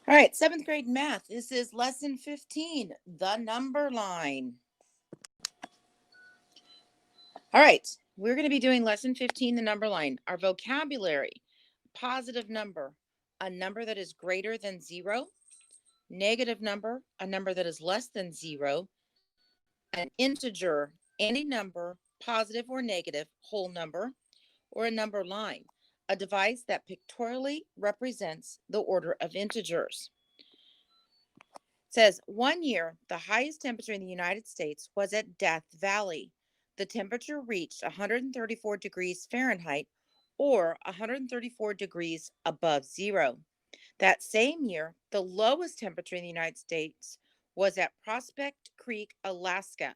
All right, seventh grade math. This is lesson 15, the number line. All right, we're going to be doing lesson 15, the number line. Our vocabulary: positive number, a number that is greater than zero; negative number, a number that is less than zero; an integer, any number, positive or negative, whole number; or a number line, a device that pictorially represents the order of integers. It says 1 year, the highest temperature in the United States was at Death Valley. The temperature reached 134 degrees Fahrenheit, or 134 degrees above zero. That same year, the lowest temperature in the United States was at Prospect Creek, Alaska.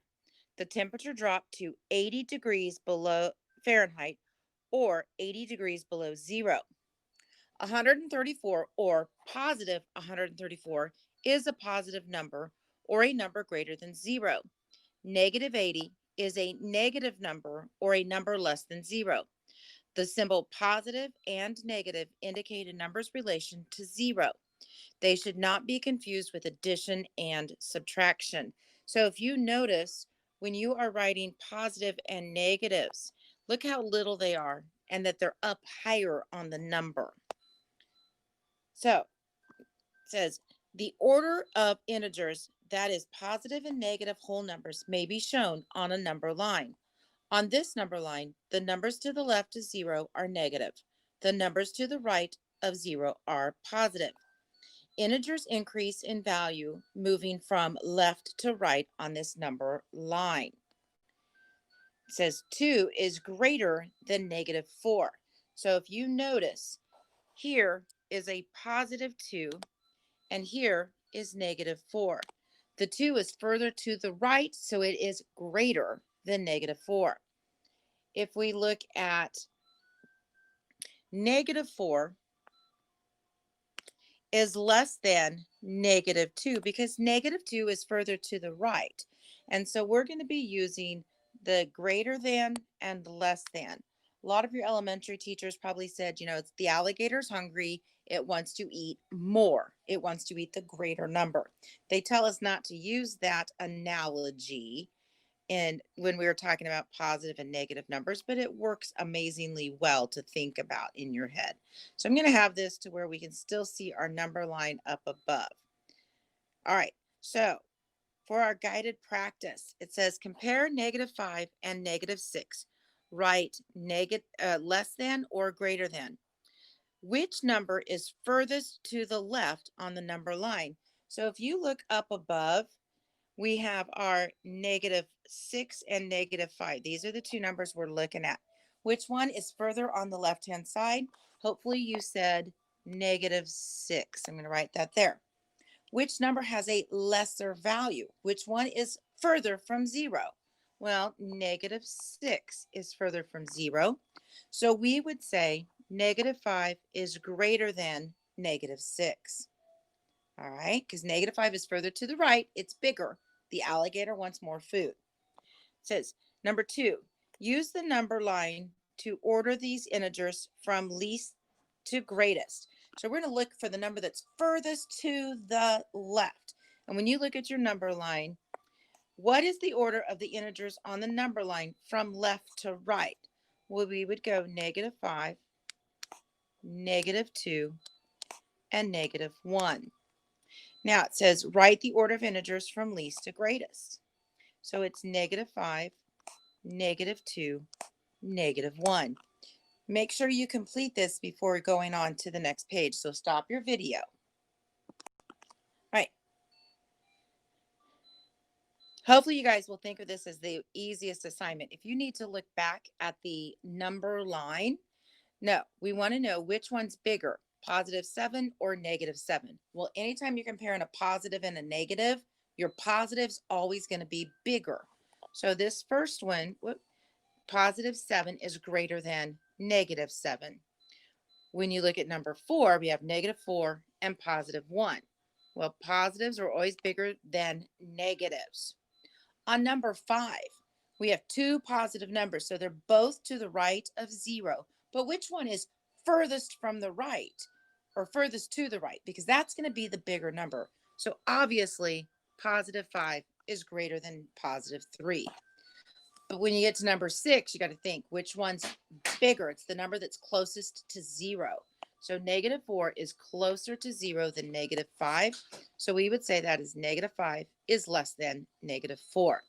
The temperature dropped to 80 degrees below Fahrenheit, or 80 degrees below zero. 134, or positive 134, is a positive number or a number greater than zero. Negative 80 is a negative number or a number less than zero. The symbol positive and negative indicate a number's relation to zero. They should not be confused with addition and subtraction. So if you notice, when you are writing positive and negatives, look how little they are and that they're up higher on the number. So it says the order of integers, that is positive and negative whole numbers, may be shown on a number line. On this number line, the numbers to the left of zero are negative. The numbers to the right of zero are positive. Integers increase in value moving from left to right on this number line. It says 2 is greater than negative 4. So if you notice, here is a positive 2 and here is negative 4. The 2 is further to the right, so it is greater than negative 4. If we look at negative 4 is less than negative 2 because negative 2 is further to the right. And so we're going to be using the greater than and less than. A lot of your elementary teachers probably said, it's the alligator's hungry. It wants to eat more. It wants to eat the greater number. They tell us not to use that analogy and when we were talking about positive and negative numbers, but it works amazingly well to think about in your head. So I'm going to have this to where we can still see our number line up above. All right, so for our guided practice, it says compare negative 5 and negative 6. Write less than or greater than. Which number is furthest to the left on the number line? So if you look up above, we have our negative 6 and negative 5. These are the two numbers we're looking at. Which one is further on the left-hand side? Hopefully you said negative 6. I'm going to write that there. Which number has a lesser value? Which one is further from 0? Well, negative 6 is further from 0. So we would say negative 5 is greater than negative 6. All right, because negative 5 is further to the right. It's bigger. The alligator wants more food. It says, number 2, use the number line to order these integers from least to greatest. So we're going to look for the number that's furthest to the left. And when you look at your number line, what is the order of the integers on the number line from left to right? Well, we would go negative 5, negative 2, and negative 1. Now it says write the order of integers from least to greatest. So it's negative 5, negative 2, negative 1. Make sure you complete this before going on to the next page. So stop your video. All right. Hopefully you guys will think of this as the easiest assignment. If you need to look back at the number line, no, we want to know which one's bigger, positive 7 or negative 7. Well, anytime you're comparing a positive and a negative, your positive's always going to be bigger. So this first one, positive 7 is greater than negative 7. When you look at number 4, we have negative 4 and positive 1. Well, positives are always bigger than negatives. On number 5, we have two positive numbers, so they're both to the right of 0. But which one is furthest from the right? or furthest to the right, because that's going to be the bigger number. So obviously, positive 5 is greater than positive 3. But when you get to number 6, you got to think which one's bigger. It's the number that's closest to 0. So negative 4 is closer to 0 than negative 5. So we would say that is negative 5 is less than negative 4.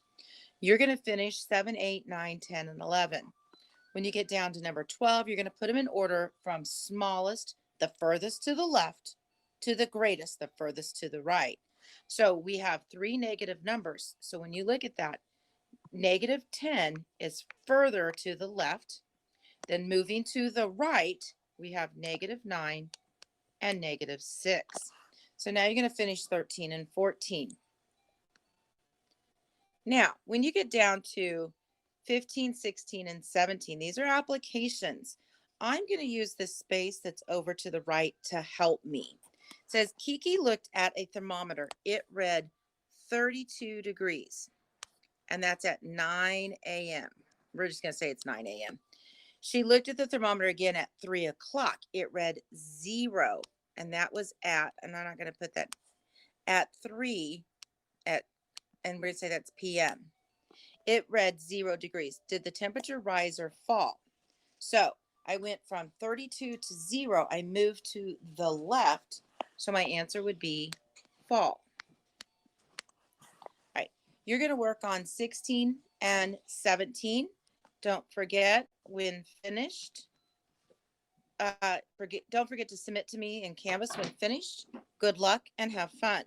You're going to finish 7, 8, 9, 10, and 11. When you get down to number 12, you're going to put them in order from smallest, the furthest to the left, to the greatest, the furthest to the right. So we have 3 negative numbers. So when you look at that, negative 10 is further to the left. Then moving to the right, we have negative 9 and negative 6. So now you're going to finish 13 and 14. Now, when you get down to 15, 16, and 17, these are applications. I'm going to use this space that's over to the right to help me. It says Kiki looked at a thermometer. It read 32 degrees, and that's at 9 a.m. We're just going to say it's 9 a.m. She looked at the thermometer again at 3 o'clock. It read 0, and that was at, and I'm not going to put that, at 3, and we're going to say that's p.m. It read 0 degrees. Did the temperature rise or fall? So I went from 32 to 0. I moved to the left. So my answer would be fall. All right. You're going to work on 16 and 17. Don't forget, when finished, don't forget to submit to me in Canvas when finished. Good luck and have fun.